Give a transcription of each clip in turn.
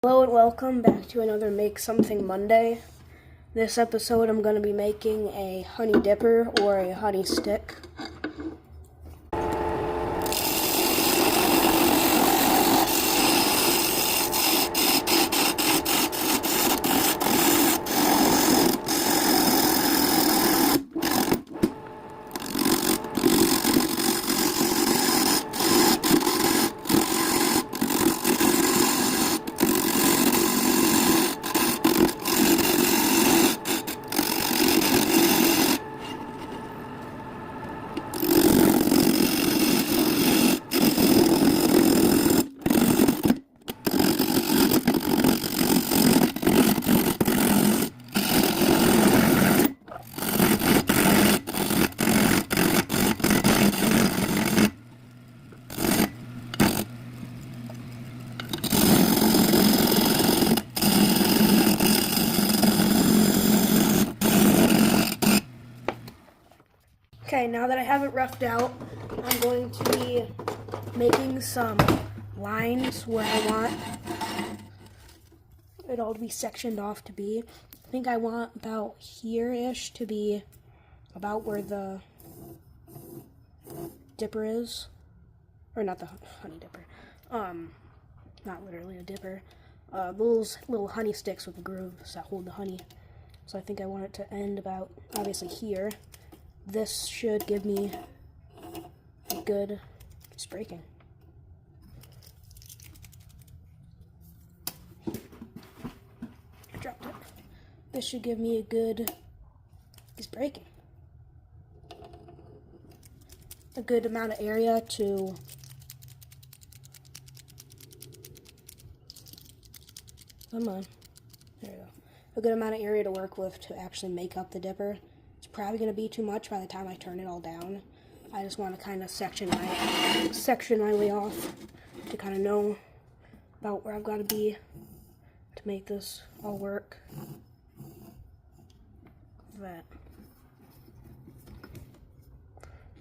Hello and welcome back to another Make Something Monday. This episode I'm going to be making a honey dipper or a honey stick. Okay, now that I have it roughed out, I'm going to be making some lines where I want it all to be sectioned off to be. I think I want about here-ish to be about where the dipper is. Or not the honey dipper. Not literally a dipper. Those little honey sticks with the grooves that hold the honey. So I think I want it to end about, obviously, here. This should give me a good, it's breaking. I dropped it. This should give me a good, it's breaking. A good amount of area to come on. There we go. A good amount of area to work with to actually make up the dipper. It's probably going to be too much by the time I turn it all down. I just want to kind of section my way off to kind of know about where I've got to be to make this all work. That.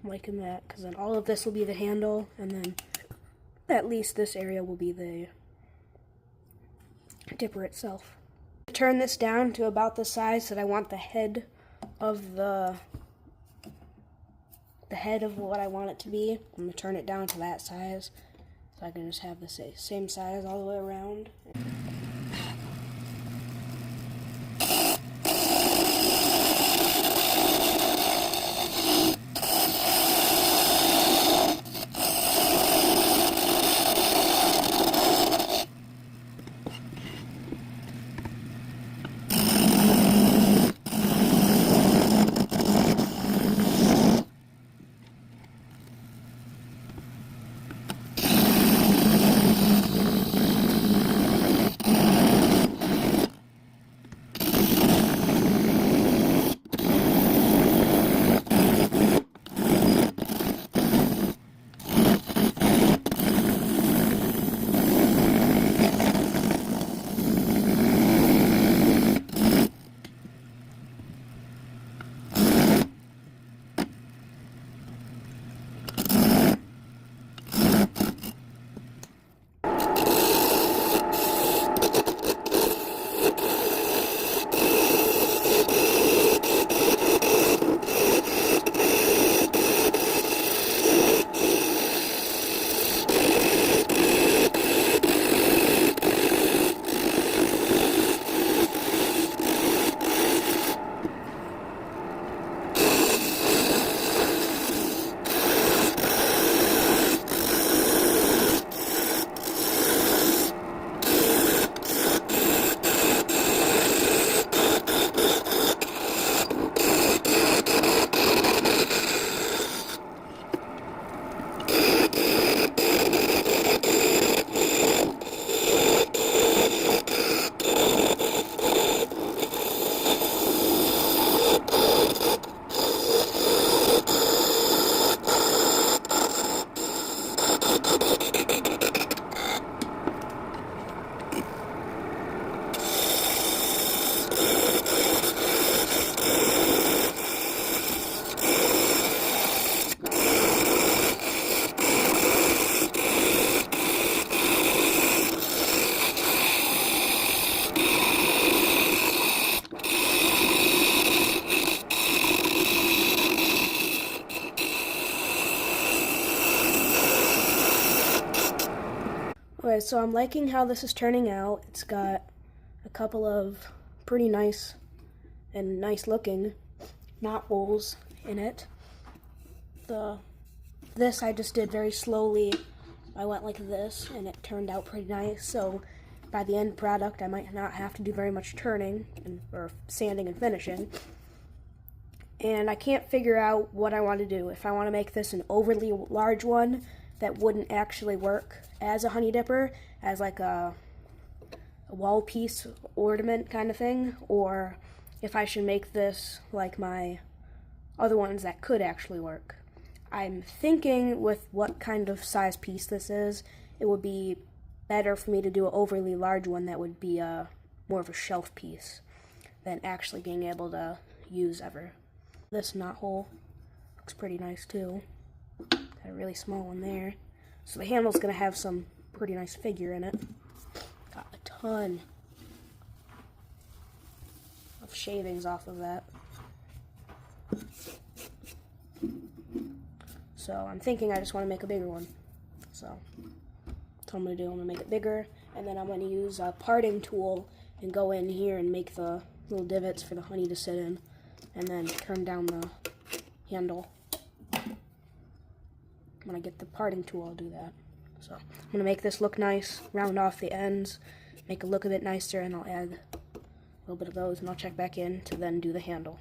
I'm liking that because then all of this will be the handle, and then at least this area will be the dipper itself. Turn this down to about the size that I want the head of what I want it to be. I'm going to turn it down to that size so I can just have the same size all the way around. Anyway, so I'm liking how this is turning out. It's got a couple of pretty nice and nice looking knot holes in it. This I just did very slowly. I went like this and it turned out pretty nice, so by the end product I might not have to do very much turning or sanding and finishing. And I can't figure out what I want to do. If I want to make this an overly large one that wouldn't actually work as a honey dipper, as like a wall piece ornament kind of thing, or if I should make this like my other ones that could actually work. I'm thinking with what kind of size piece this is, it would be better for me to do an overly large one that would be more of a shelf piece than actually being able to use ever. This knot hole looks pretty nice too. Got a really small one there. So the handle's gonna have some pretty nice figure in it. Got a ton of shavings off of that. So I'm thinking I just want to make a bigger one. So that's what I'm gonna do. I'm gonna make it bigger, and then I'm gonna use a parting tool and go in here and make the little divots for the honey to sit in, and then turn down the handle. When I get the parting tool, I'll do that. So I'm gonna make this look nice, round off the ends, make it look a bit nicer, and I'll add a little bit of those, and I'll check back in to then do the handle.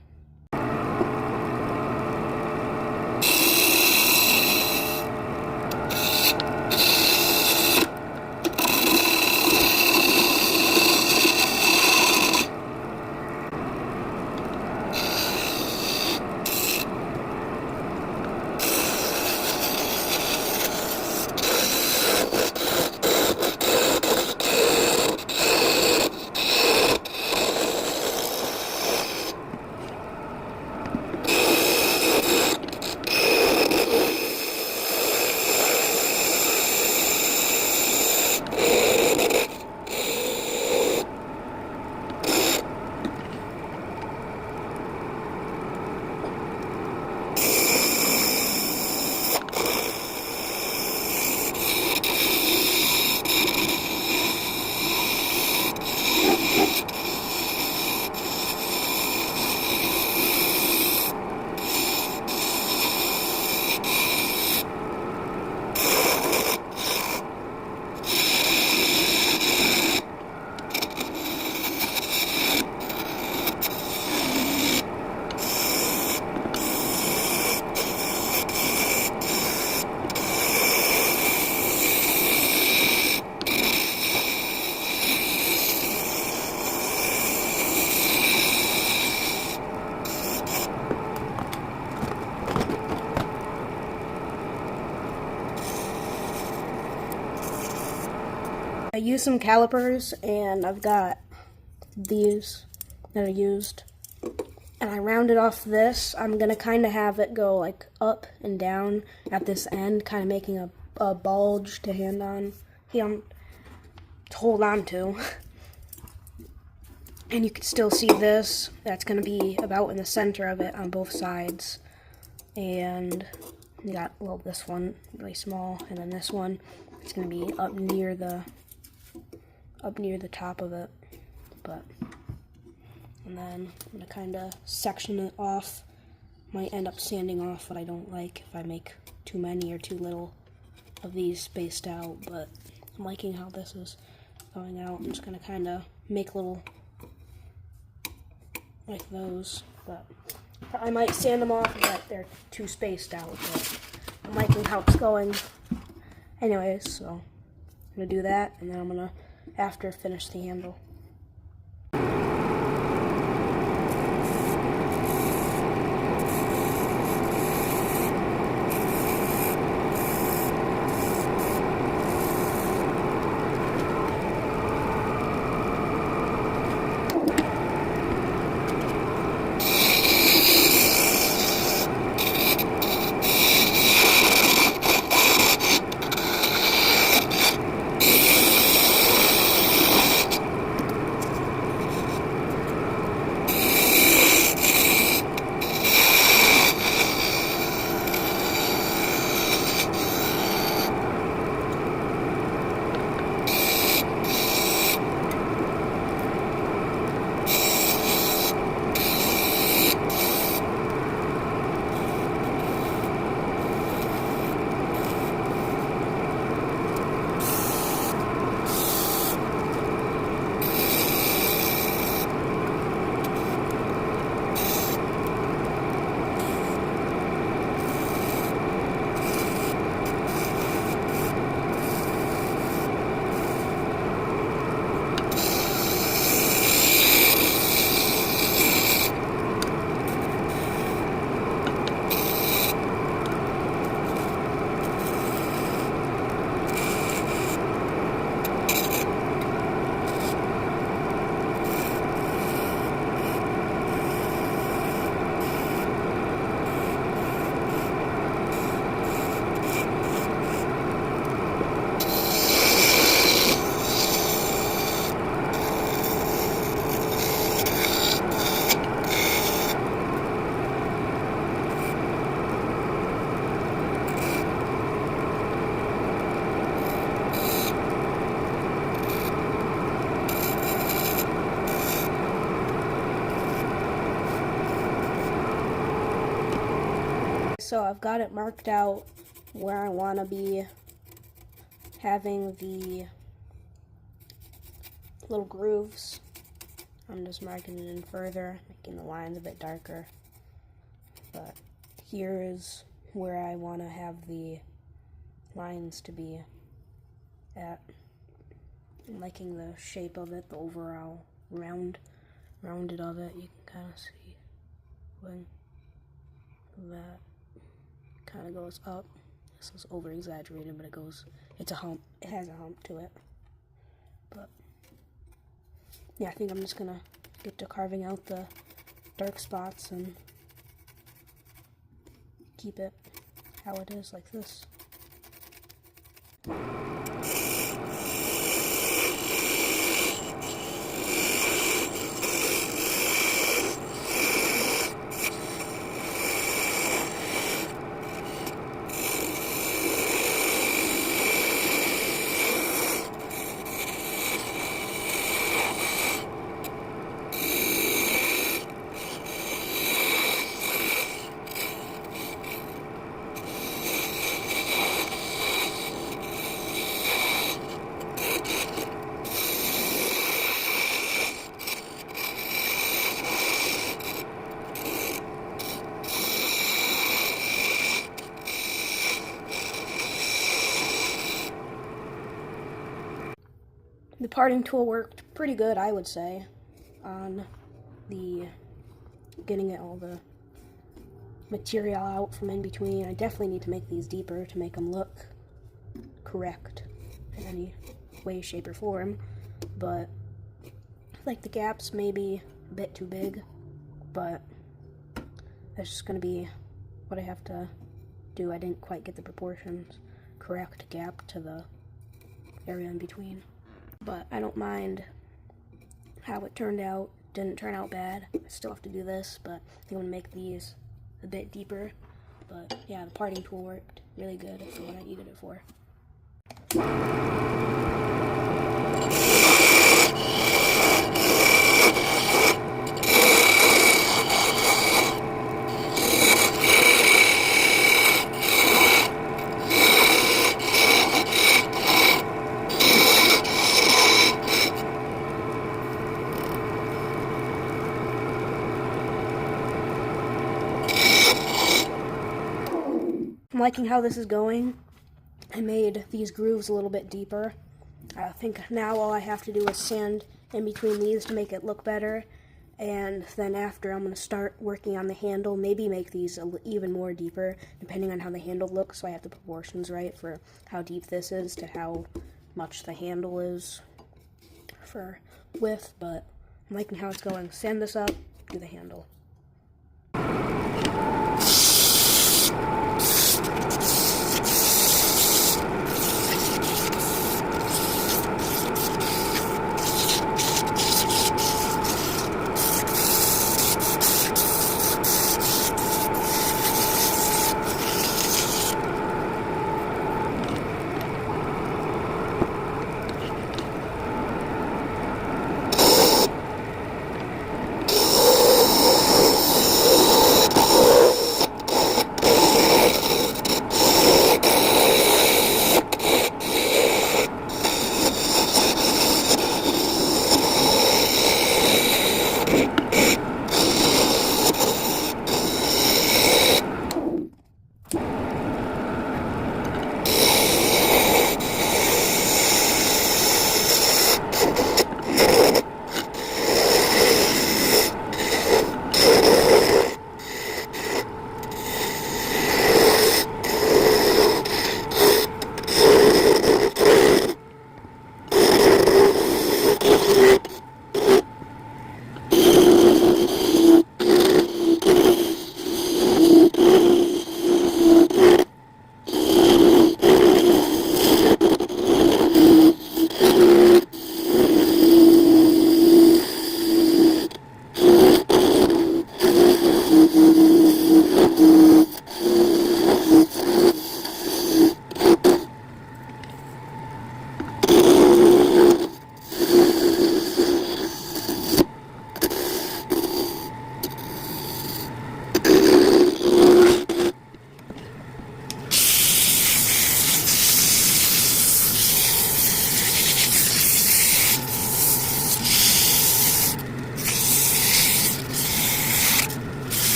I used some calipers, and I've got these that I used, and I rounded off this. I'm gonna kind of have it go like up and down at this end, kind of making a bulge to to hold on to. And you can still see this. That's gonna be about in the center of it on both sides. And you got, well, this one really small, and then this one, it's gonna be up near the top of it. And then I'm gonna kind of section it off. Might end up sanding off what I don't like if I make too many or too little of these spaced out, but I'm liking how this is going out. I'm just gonna kind of make little like those, but I might sand them off if they're too spaced out, but I'm liking how it's going. Anyways, so I'm gonna do that, and then I'm gonna after finish the handle. so I've got it marked out where I want to be having the little grooves. I'm just marking it in further, making the lines a bit darker. But here is where I want to have the lines to be at. I'm liking the shape of it, the overall rounded of it. You can kind of see when that kind of goes up. This is over exaggerated, but it's a hump. It has a hump to it. But yeah, I think I'm just gonna get to carving out the dark spots and keep it how it is, like this. The parting tool worked pretty good, I would say, on the getting it all the material out from in between. I definitely need to make these deeper to make them look correct in any way, shape, or form. But like the gaps maybe a bit too big, but that's just going to be what I have to do. I didn't quite get the proportions correct gap to the area in between. But I don't mind how it turned out. Didn't turn out bad. I still have to do this, but I think I'm going to make these a bit deeper. But yeah, the parting tool worked really good for what I needed it for. I'm liking how this is going. I made these grooves a little bit deeper. I think now all I have to do is sand in between these to make it look better. And then after, I'm going to start working on the handle, maybe make these even more deeper, depending on how the handle looks, so I have the proportions right for how deep this is to how much the handle is for width. But I'm liking how it's going. Sand this up, do the handle.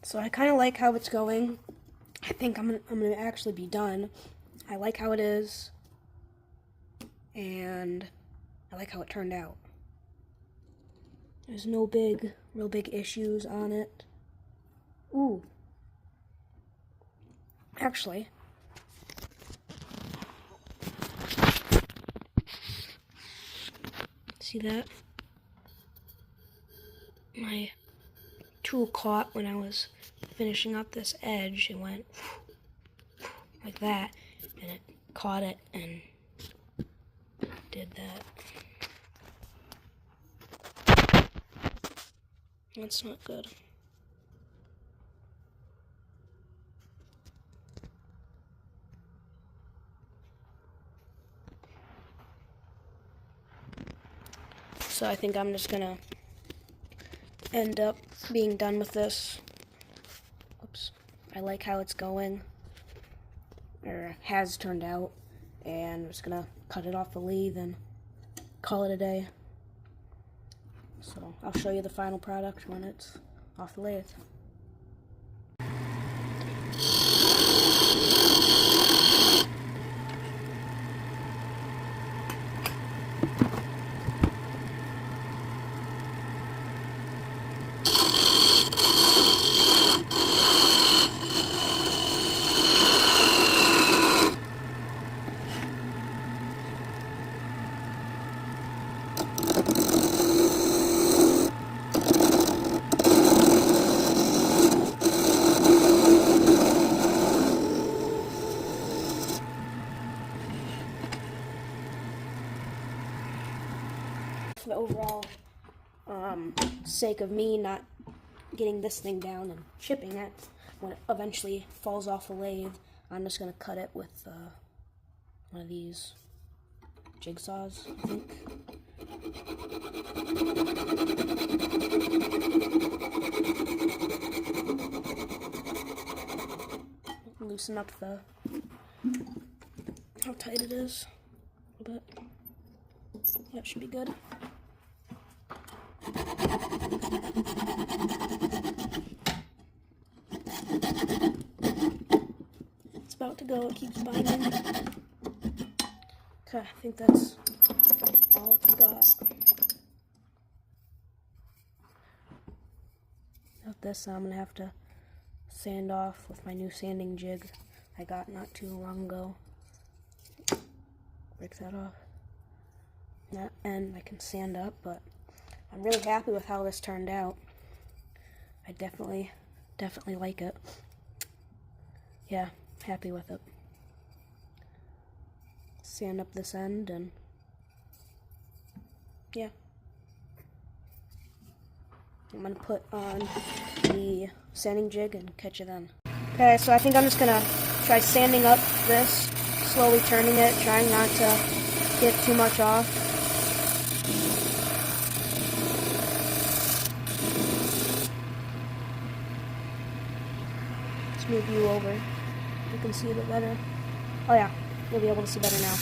So I kind of like how it's going. I think I'm gonna actually be done. I like how it is, and I like how it turned out. There's no real big issues on it. Ooh. Actually, see that? My tool caught when I was finishing up this edge. It went like that, and it caught it and did that. That's not good. So I think I'm just gonna end up being done with this. Oops. I like how it's going, or has turned out, and I'm just gonna cut it off the lathe and call it a day. So I'll show you the final product when it's off the lathe. For the overall sake of me not getting this thing down and shipping it, when it eventually falls off the lathe, I'm just going to cut it with one of these jigsaws, I think. Loosen up how tight it is a little bit. That should be good. It's about to go, it keeps binding. Okay, I think that's all it's got. Without this, I'm gonna have to sand off with my new sanding jig I got not too long ago. Break that off. That end I can sand up, but I'm really happy with how this turned out. I definitely like it. Yeah, happy with it. Sand up this end and yeah. I'm gonna put on the sanding jig and catch you then. Okay, so I think I'm just gonna try sanding up this, slowly turning it, trying not to get too much off. Let's move you over. You can see a bit better. Oh yeah, you'll be able to see better now.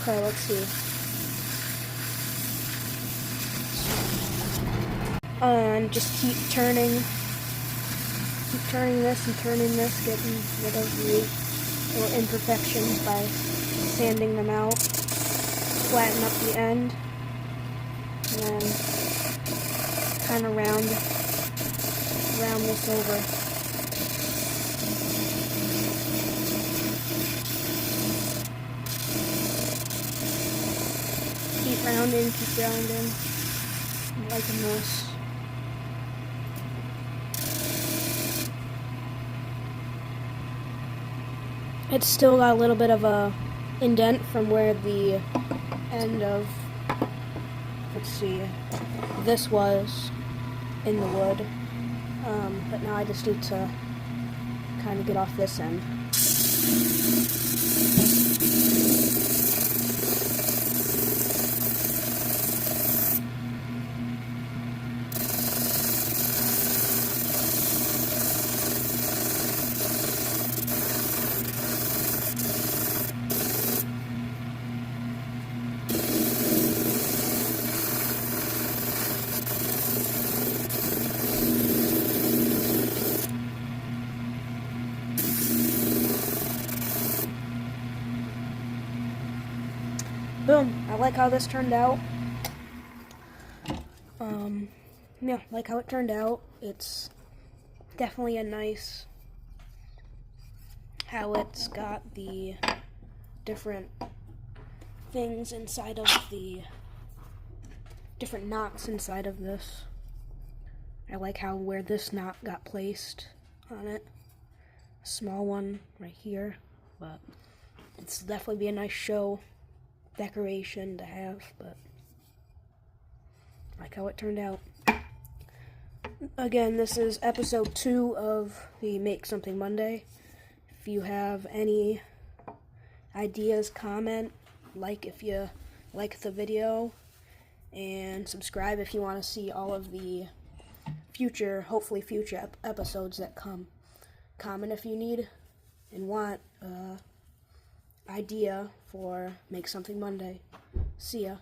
Okay, let's see. And just keep turning this and turning this, getting rid of the little imperfections by sanding them out. Flatten up the end, and then kind of round this over. Keep rounding, I'm liking this. It's still got a little bit of a indent from where the end of, let's see, this was in the wood. But now I just need to kind of get off this end. like how this turned out. Yeah, like how it turned out. It's definitely a nice, how it's got the different things inside of the different knots inside of this. I like how where this knot got placed on it. A small one right here, but it's definitely be a nice show decoration to have, but I like how it turned out. Again, this is episode 2 of the Make Something Monday. If you have any ideas, comment, like if you like the video, and subscribe if you want to see all of the hopefully future episodes that come. Comment if you need and want idea for Make Something Monday. See ya.